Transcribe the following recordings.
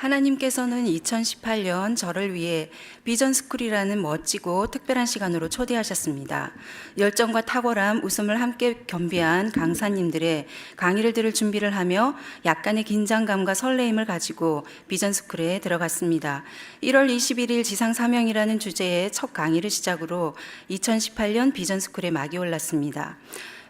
하나님께서는 2018년 저를 위해 비전스쿨이라는 멋지고 특별한 시간으로 초대하셨습니다. 열정과 탁월함, 웃음을 함께 겸비한 강사님들의 강의를 들을 준비를 하며 약간의 긴장감과 설레임을 가지고 비전스쿨에 들어갔습니다. 1월 21일 지상사명이라는 주제의 첫 강의를 시작으로 2018년 비전스쿨에 막이 올랐습니다.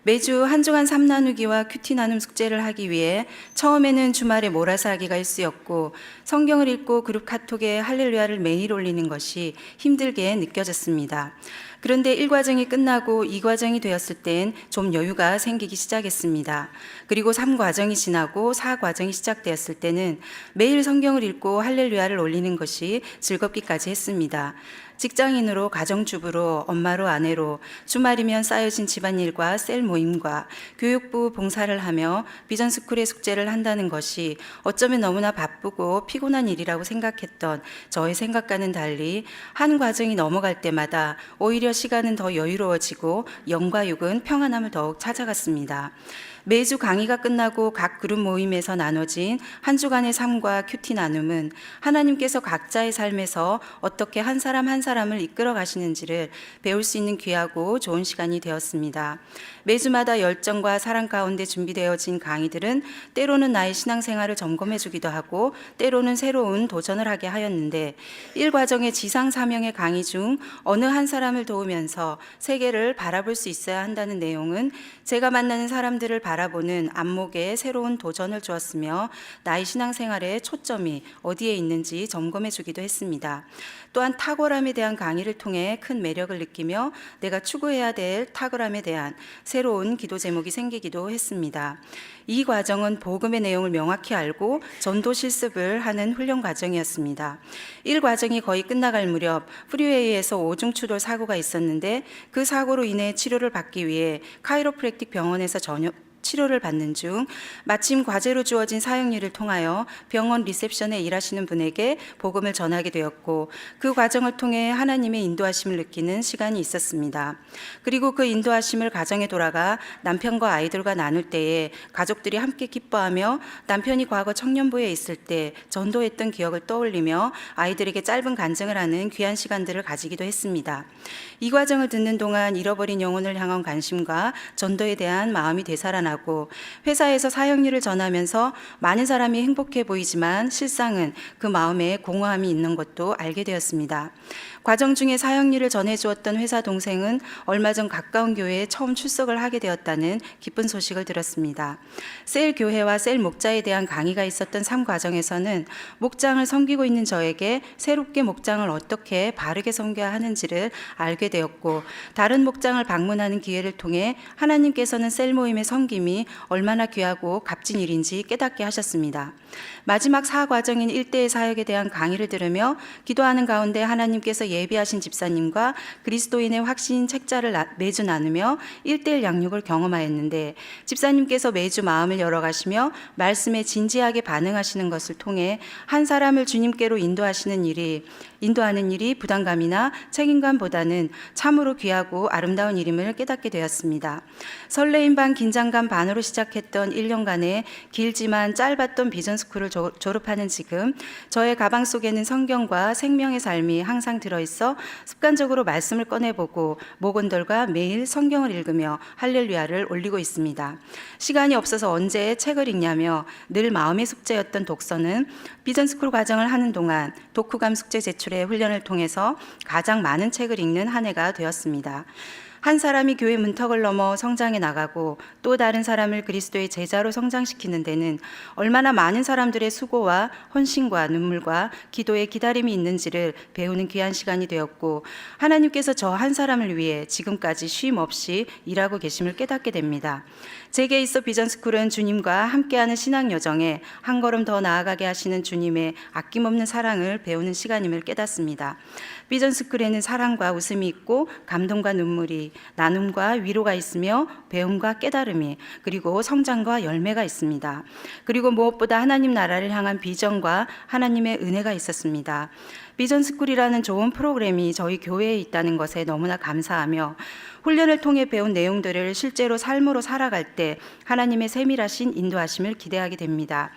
매주 한 주간 3나누기와 큐티 나눔 숙제를 하기 위해 처음에는 주말에 몰아서 하기가 일쑤였고 성경을 읽고 그룹 카톡에 할렐루야를 매일 올리는 것이 힘들게 느껴졌습니다. 그런데 1과정이 끝나고 2과정이 되었을 땐 좀 여유가 생기기 시작했습니다. 그리고 3과정이 지나고 4과정이 시작되었을 때는 매일 성경을 읽고 할렐루야를 올리는 것이 즐겁기까지 했습니다. 직장인으로, 가정주부로, 엄마로, 아내로 주말이면 쌓여진 집안일과 셀 모임과 교육부 봉사를 하며 비전스쿨의 숙제를 한다는 것이 어쩌면 너무나 바쁘고 피곤한 일이라고 생각했던 저의 생각과는 달리 한 과정이 넘어갈 때마다 오히려 시간은 더 여유로워지고 영과 육은 평안함을 더욱 찾아갔습니다. 매주 강의가 끝나고 각 그룹 모임에서 나눠진 한 주간의 삶과 큐티 나눔은 하나님께서 각자의 삶에서 어떻게 한 사람 한 사람을 이끌어 가시는지를 배울 수 있는 귀하고 좋은 시간이 되었습니다. 매주마다 열정과 사랑 가운데 준비되어진 강의들은 때로는 나의 신앙생활을 점검해 주기도 하고 때로는 새로운 도전을 하게 하였는데 1과정의 지상사명의 강의 중 어느 한 사람을 도우면서 세계를 바라볼 수 있어야 한다는 내용은 제가 만나는 사람들을 바라보는 안목에 새로운 도전을 주었으며 나의 신앙생활의 초점이 어디에 있는지 점검해 주기도 했습니다. 또한 탁월함에 대한 강의를 통해 큰 매력을 느끼며 내가 추구해야 될 탁월함에 대한 새로운 기도 제목이 생기기도 했습니다. 이 과정은 복음의 내용을 명확히 알고 전도 실습을 하는 훈련 과정이었습니다. 1과정이 거의 끝나갈 무렵 프리웨이에서 오중추돌 사고가 있었는데 그 사고로 인해 치료를 받기 위해 카이로프랙틱 병원에서 치료를 받는 중 마침 과제로 주어진 사역일을 통하여 병원 리셉션에 일하시는 분에게 복음을 전하게 되었고 그 과정을 통해 하나님의 인도하심을 느끼는 시간이 있었습니다. 그리고 그 인도하심을 가정에 돌아가 남편과 아이들과 나눌 때에 가족들이 함께 기뻐하며 남편이 과거 청년부에 있을 때 전도했던 기억을 떠올리며 아이들에게 짧은 간증을 하는 귀한 시간들을 가지기도 했습니다. 이 과정을 듣는 동안 잃어버린 영혼을 향한 관심과 전도에 대한 마음이 되살아나고 회사에서 사역일을 전하면서 많은 사람이 행복해 보이지만 실상은 그 마음에 공허함이 있는 것도 알게 되었습니다. 과정 중에 사역일을 전해주었던 회사 동생은 얼마 전 가까운 교회에 처음 출석을 하게 되었다는 기쁜 소식을 들었습니다. 셀 교회와 셀 목자에 대한 강의가 있었던 3과정에서는 목장을 섬기고 있는 저에게 새롭게 목장을 어떻게 바르게 섬겨야 하는지를 알게 되었고 다른 목장을 방문하는 기회를 통해 하나님께서는 셀 모임의 섬김이 얼마나 귀하고 값진 일인지 깨닫게 하셨습니다. 마지막 4과정인 1대의 사역에 대한 강의를 들으며 기도하는 가운데 하나님께서 예비하신 집사님과 그리스도인의 확신 책자를 매주 나누며 1대1 양육을 경험하였는데 집사님께서 매주 마음을 열어가시며 말씀에 진지하게 반응하시는 것을 통해 한 사람을 주님께로 인도하는 일이 부담감이나 책임감보다는 참으로 귀하고 아름다운 일임을 깨닫게 되었습니다. 설레임 반 긴장감 반으로 시작했던 1년간의 길지만 짧았던 비전스쿨을 졸업하는 지금 저의 가방 속에는 성경과 생명의 삶이 항상 들어있어 습관적으로 말씀을 꺼내보고 목원들과 매일 성경을 읽으며 할렐루야를 올리고 있습니다. 시간이 없어서 언제 책을 읽냐며 늘 마음의 숙제였던 독서는 비전스쿨 과정을 하는 동안 독후감 숙제 제출의 훈련을 통해서 가장 많은 책을 읽는 한 해가 되었습니다. 한 사람이 교회 문턱을 넘어 성장해 나가고 또 다른 사람을 그리스도의 제자로 성장시키는 데는 얼마나 많은 사람들의 수고와 헌신과 눈물과 기도의 기다림이 있는지를 배우는 귀한 시간이 되었고 하나님께서 저 한 사람을 위해 지금까지 쉼 없이 일하고 계심을 깨닫게 됩니다. 제게 있어 비전스쿨은 주님과 함께하는 신앙 여정에 한 걸음 더 나아가게 하시는 주님의 아낌없는 사랑을 배우는 시간임을 깨닫습니다. 비전스쿨에는 사랑과 웃음이 있고 감동과 눈물이, 나눔과 위로가 있으며 배움과 깨달음이, 그리고 성장과 열매가 있습니다. 그리고 무엇보다 하나님 나라를 향한 비전과 하나님의 은혜가 있었습니다. 비전스쿨이라는 좋은 프로그램이 저희 교회에 있다는 것에 너무나 감사하며 훈련을 통해 배운 내용들을 실제로 삶으로 살아갈 때 하나님의 세밀하신 인도하심을 기대하게 됩니다.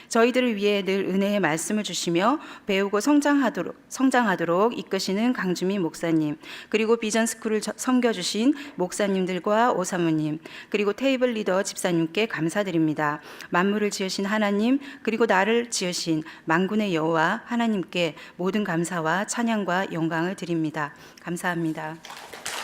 저희들을 위해 늘 은혜의 말씀을 주시며 배우고 성장하도록 이끄시는 강주민 목사님, 그리고 비전스쿨을 섬겨주신 목사님들과 오사모님, 그리고 테이블 리더 집사님께 감사드립니다. 만물을 지으신 하나님, 그리고 나를 지으신 만군의 여호와 하나님께 모든 감사와 찬양과 영광을 드립니다. 감사합니다.